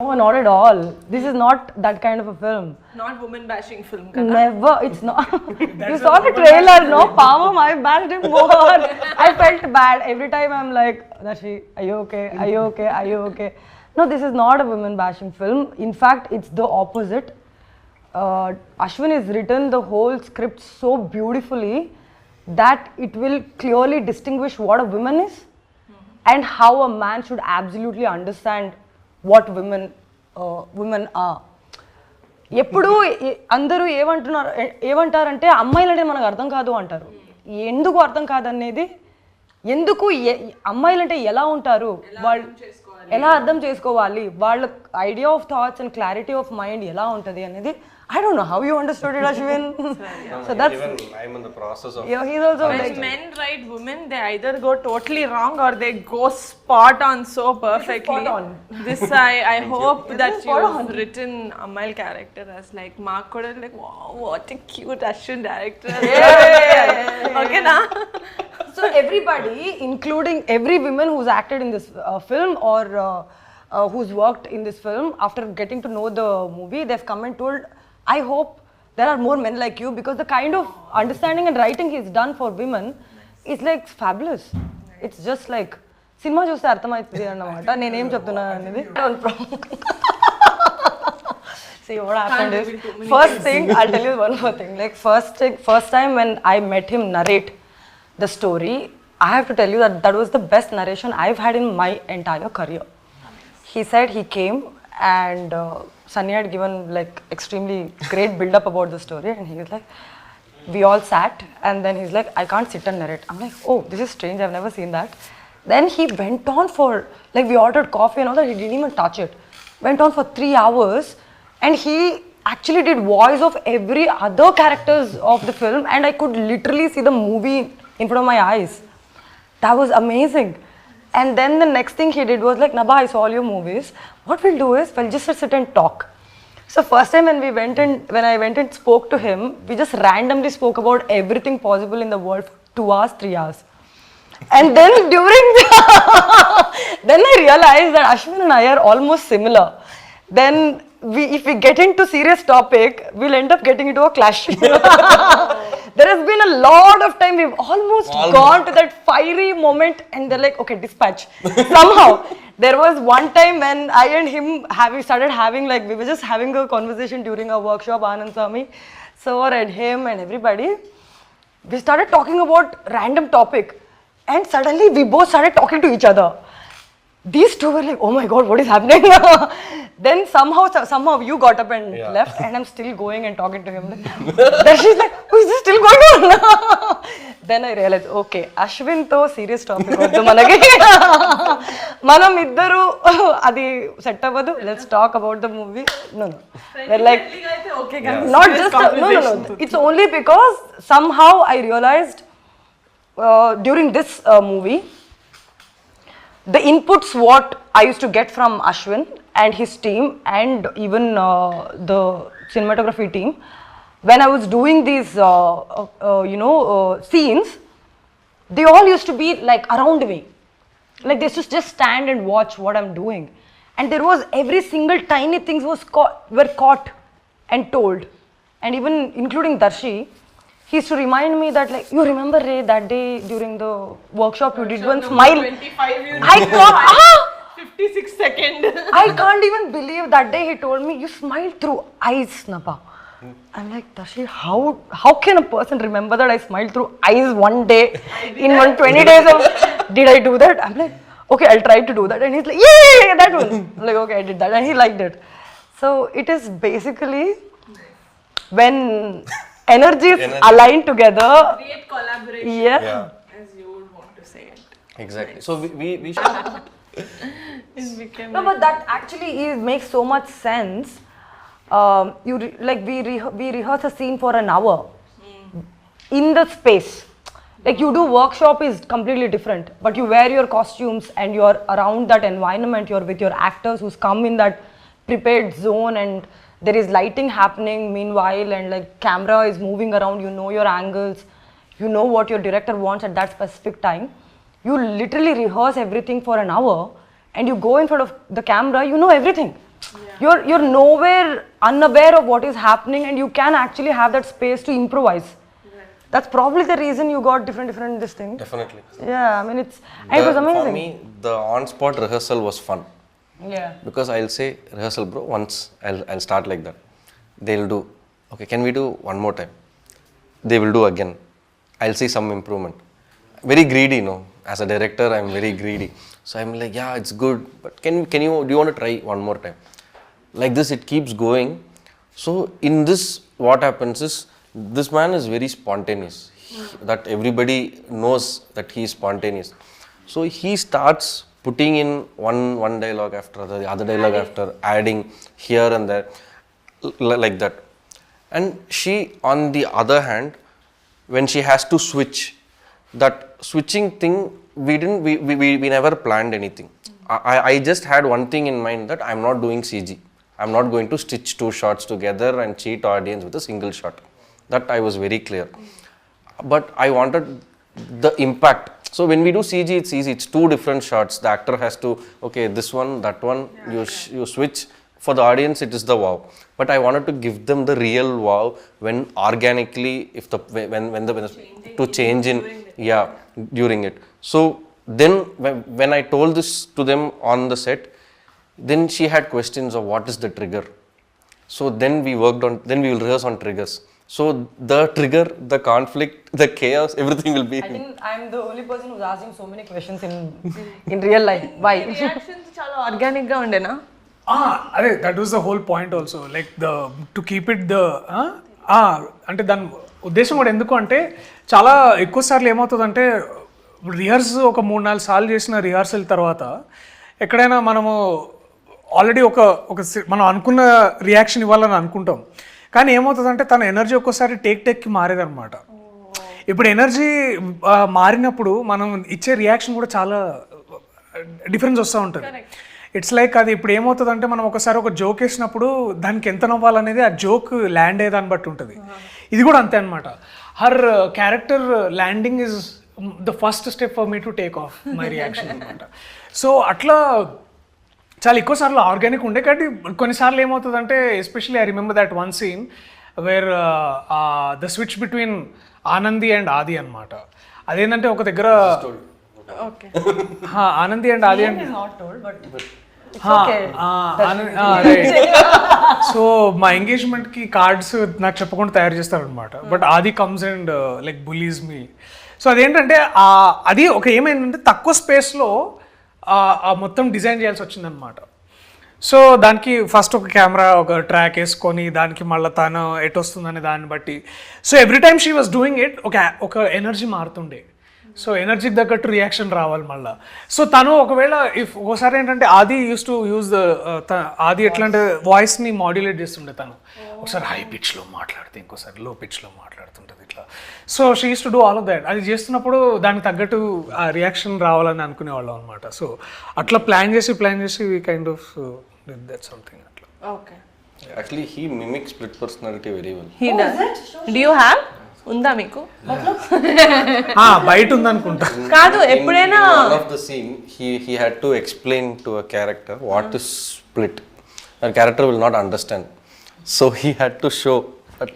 No, not at all. This is not that kind of a film. Not woman bashing film. Kada. Never. It's not. You saw the trailer, no? Palm, I bashed him more. I felt bad. Every time I'm like, Darshi, are you okay? Are you okay? Are you okay? No, this is not a woman bashing film. In fact, it's the opposite. Ashwin has written the whole script so beautifully that it will clearly distinguish what a woman is and how a man should absolutely understand what women are. ఎప్పుడు అందరూ ఏమంటారంటే అమ్మాయిలంటే మనకు అర్థం కాదు అంటారు. ఎందుకు అర్థం కాదనేది, ఎందుకు అమ్మాయిలంటే ఎలా ఉంటారు, వాళ్ళు ఎలా అర్థం చేసుకోవాలి, వాళ్ళ idea of thoughts and clarity of mind ఎలా ఉంటుంది అనేది. I don't know how you understood it, Ashwin. So that's even I'm in the process of. Yeah, he's also when like men write women, they either go totally wrong or they go spot on so perfectly. Spot on. This I hope that you've written a male character as like Mark Koda, like wow, what a cute Ashwin director. Okay, na. So everybody, including every woman who's acted in this film or who's worked in this film, after getting to know the movie, they've come and told, I hope there are more men like you, because the kind of understanding and writing he's done for women is like fabulous. It's just like cinema చూస్తే అర్థమవుతుంది అన్నమాట. నేనేం చెప్తున్నా అనేది. See what happened is, first thing, I'll tell you one more thing. Like first time when I met him narrate the story, I have to tell you that was the best narration I've had in my entire career. He said he came and Sunny had given like extremely great build up about the story, and he was like, we all sat, and then he's like, I can't sit and narrate. I'm like, oh, this is strange, I've never seen that. Then he went on for, like, we ordered coffee and all that, he didn't even touch it. Went on for 3 hours, and he actually did voice of every other characters of the film, and I could literally see the movie in front of my eyes. That was amazing. And then the next thing he did was like, Nabha, I saw all your movies. What we'll do is, we'll just sit and talk. So first time when I went and spoke to him, we just randomly spoke about everything possible in the world for 2 hours, 3 hours. And then then I realized that Ashwin and I are almost similar. Then if we get into serious topic, we'll end up getting into a clash. There has been a lot of time we've almost gone to that fiery moment, and they're like, okay, dispatch. Somehow, there was one time when I and him started having, like, we were just having a conversation during our workshop, Anand Swami, sir and him and everybody. We started talking about random topic, and suddenly we both started talking to each other. These two were like, oh my god, what is happening? Then somehow you got up and left, and I'm still going and talking to him. Then she's like, who is this still going on? Then I realized, okay, Ashwin to serious topic vadu manaki. Manam iddaru adi set avadu. Let's talk about the movie. No. We're like, okay, not just no. It's only because somehow I realized during this movie, the inputs what I used to get from Ashwin and his team, and even the cinematography team, when I was doing these scenes, they all used to be like around me, like they used to just stand and watch what I'm doing, and there was every single tiny things were caught and told, and even including Darshi. He used to remind me that, like, you remember Ray, that day during the workshop you did one smile. 25 you 56 second. I can't even believe that day he told me, you smiled through eyes, Nabha. I'm like, Darshi, how can a person remember that I smiled through eyes one day in 20 days of, did I do that? I'm like, okay, I'll try to do that. And he's like, yeah, that one. I'm like, okay, I did that. And he liked it. So it is basically when energies align together. Create collaboration. Yeah. As you would want to say it. Exactly. So we It became No, but that actually makes so much sense. We rehearse a scene for an hour in the space. Like, you do workshop is completely different, but you wear your costumes and you're around that environment. You're with your actors who's come in that prepared zone, and there is lighting happening meanwhile, and like camera is moving around. You know your angles. You know what your director wants at that specific time. You literally rehearse everything for an hour, and you go in front of the camera, you know everything. you're nowhere unaware of what is happening, and you can actually have that space to improvise. That's probably the reason you got different this thing. Definitely. Yeah, I mean it was amazing. For me, the on-spot rehearsal was fun. Yeah. Because I'll say, rehearsal bro, once I'll start like that. They'll do, okay, can we do one more time? They will do again. I'll see some improvement. Very greedy, no. As a director, I'm very greedy. So I'm like, yeah, it's good, but do you want to try one more time? Like this, it keeps going. So in this, what happens is, this man is very spontaneous. That everybody knows that he is spontaneous. So he starts putting in one dialogue after the other dialogue after, adding here and there, like that. And she, on the other hand, when she has to switch, that switching thing, we never planned anything. I just had one thing in mind, that I'm not doing CG. I'm not going to stitch two shots together and cheat audience with a single shot. That I was very clear. But I wanted the impact. So when we do CG, it's easy. It's two different shots. The actor has to, okay, this one, that one, you switch. For the audience, it is the wow. But I wanted to give them the real wow when organically, to change in, during it. So then when I told this to them on the set, then she had questions of what is the trigger. So then we will rehearse on triggers. So the trigger, the conflict, the chaos, everything will be. I think I'm the only person who's asking so many questions in real life. Why? Reactions chala organic ga undena. That was the whole point also. Like to keep it అంటే దాని ఉద్దేశం కూడా ఎందుకు అంటే చాలా ఎక్కువ సార్లు ఏమవుతుందంటే రిహర్స్ ఒక 3-4 సార్లు చేసిన రిహార్సల్ తర్వాత ఎక్కడైనా మనము ఆల్రెడీ మనం అనుకున్న రియాక్షన్ ఇవ్వాలని అనుకుంటాం, కానీ ఏమవుతుందంటే తన ఎనర్జీ ఒక్కోసారి టేక్కి మారేదన్నమాట. ఇప్పుడు ఎనర్జీ మారినప్పుడు మనం ఇచ్చే రియాక్షన్ కూడా చాలా డిఫరెన్స్ వస్తూ ఉంటుంది. ఇట్స్ లైక్ అది ఇప్పుడు ఏమవుతుందంటే మనం ఒకసారి ఒక జోక్ వేసినప్పుడు దానికి ఎంత నవ్వాలనేది ఆ జోక్ ల్యాండ్ అయ్యేదాన్ని బట్టి ఉంటుంది. ఇది కూడా అంతే అనమాట. Her character landing is the first step for me to take off my reaction అనమాట. సో అట్లా చాలా ఎక్కువ సార్లు ఆర్గానిక్ ఉండే, కానీ కొన్నిసార్లు ఏమవుతుందంటే especially I remember that one scene where the switch between Anandi and Aadi అనమాట. అదేంటంటే ఒక దగ్గర ఆనంది అండ్ ఆది అంటే సో మా ఎంగేజ్మెంట్కి కార్డ్స్ నాకు చెప్పకుండా తయారు చేస్తారనమాట. బట్ ఆది comes and like bullies me. So అదేంటంటే అది ఏమైందంటే తక్కువ స్పేస్లో మొత్తం డిజైన్ చేయాల్సి వచ్చిందనమాట. సో దానికి ఫస్ట్ ఒక కెమెరా ఒక ట్రాక్ వేసుకొని దానికి మళ్ళీ తను ఎటు వస్తుందనే దాన్ని బట్టి, so every time she was doing it ఒక ఎనర్జీ మారుతుండే. సో ఎనర్జీకి తగ్గట్టు రియాక్షన్ రావాలి మళ్ళీ. సో తను ఒకవేళ ఒకసారి ఏంటంటే ఆది ఆది ఎట్లా అంటే వాయిస్ని మాడ్యులేట్ చేస్తుండే తను. ఒకసారి హై పిచ్లో మాట్లాడితే ఇంకోసారి లో పిచ్లో మాట్లాడుతుంటుంది ఇట్లా. So she use to do all of that. అది చేస్తున్నప్పుడు దానికి తగ్గట్టు ఆ రియాక్షన్ రావాలని అనుకునేవాళ్ళం అనమాట. సో అట్లా ప్లాన్ చేసి we kind of did that something అట్లా. Okay. Actually, he mimics split personality very well. He does. Do you have? ఉందా మీకు? బయట ఉందనుకుంటా. కాదు, ఎప్పుడైనా one of the scene he had to explain to a character what is split. A character will not understand, so he had to show that.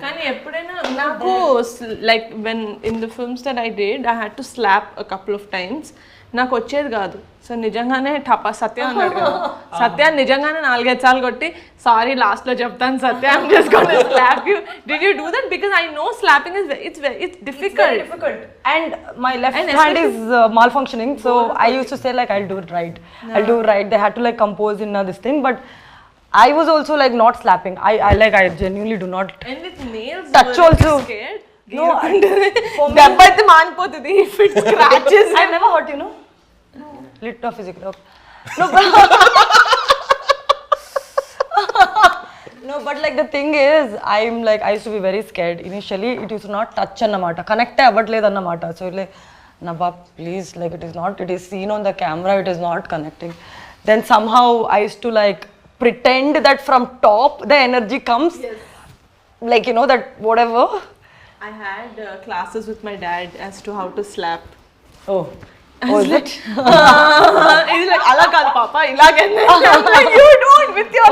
కానీ ఎప్పుడైనా నాకు like when in the films that I did I had to slap a couple of times. నాకు వచ్చేది కాదు. So నిజంగానే సత్య అన్నాడు కదా, సత్య నిజంగానే 4-5 సార్లు కొట్టి సారీ లాస్ట్లో చెప్తాను Satya I'm just gonna slap you. Did you do that? Because I know slapping is it's difficult and my left hand is malfunctioning, so I used to say like I'll do it right. They had to like compose in this thing, but I was also like not slapping. I genuinely do not. And with nails touch also scared. No, దెబ్బ అయితే మానిపోతుంది if it scratches. I never hurt, you know. Lit off physically. Okay. No, but like the thing is, I used to be very scared. Initially, it used to not touch annamata. Connect avvatledu annamata. So like, Nabha, please, like it is seen on the camera, it is not connecting. Then somehow I used to like pretend that from top the energy comes. Yes. Like, you know, that whatever. I had classes with my dad as to how to slap. Oh. Was it? He's like, ala kaadu papa, ilagane. I'm like, you do it with your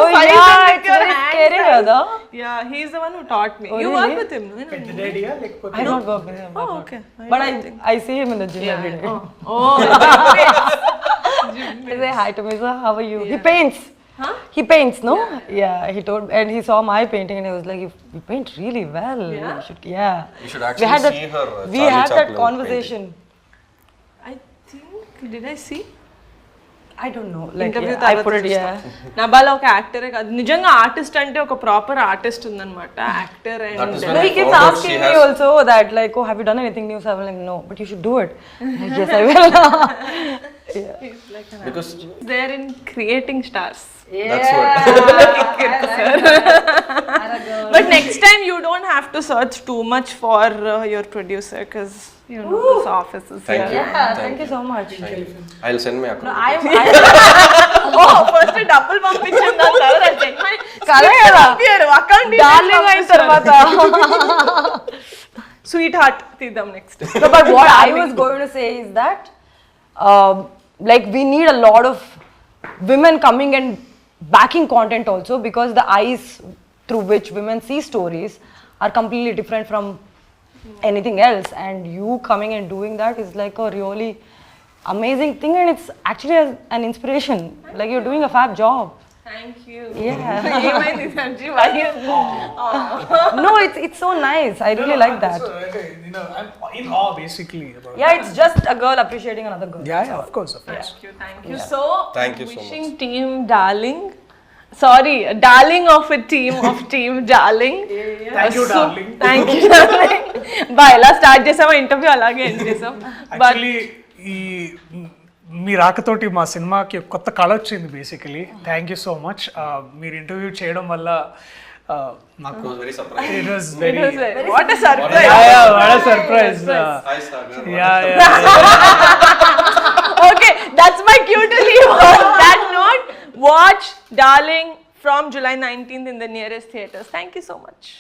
కదా? Yeah, he's the one who taught me. You work with him, no? పెద్ద డాడీయా లేకపోతే I don't work with him. Oh, okay. But I see him in the gym every day. Oh, He say hi to me, sir, how are you? He paints. Huh? He paints, no? Yeah, he told, and he saw my painting and he was like, you paint really well. Yeah? You should, yeah. You should actually see her, We Charlie had that Chaplin conversation. I think, did I see? I don't know. Like, Interview yeah, I put it, yeah. నబాలో ఒక యాక్టరే కాదు, నిజంగా artist అంటే ఒక proper artist ఉందన్నమాట, actor That and is No, when he I keeps found out asking she me has- also that, like, oh, have you done anything new? So I'm like, no, but you should do it. Like, yes, I will. Yeah. Because there in creating stars. that's what. But next time you don't have to search too much for your producer because you know this office is Thank here. you. Yeah, thank you so much. I'll send my No, account. Oh, first డబ్బులు పంపించిన తర్వాత check my కదా? Account Darling అయిన తర్వాత. Sweet heart తీద్దాం next. No, but what I was going to say is that, like, we need a lot of women coming and backing content also, because the eyes through which women see stories are completely different from anything else, and you coming and doing that is like a really amazing thing, and it's actually an inspiration. Like, you're doing a fab job. Thank you. Yeah. ఏమైంది Sanji? Why you- No, it's so nice. I really like that. So, you know, I'm in awe basically about Yeah, it's just a girl appreciating another girl. yeah, of course, of course. Thank you. So, Thank you so wishing team Darling, sorry, darling of a team of team Darling. Thank you, darling. Thank you, darling. Bye. ఎలా start చేసామో interview అలాగే end చేసాం. But actually ఈ మీ రాకతోటి మా సినిమాకి ఒక కొత్త కళ వచ్చింది basically. Thank you so much. మీరు ఇంటర్వ్యూ చేయడం వల్ల నాకు I was very surprised. It was it very was what a surprise. What a surprise. Hi, Sagar. Yeah Okay, that's my cue to leave on that note. Watch Darling from July 19th in the nearest theaters. Thank you so much.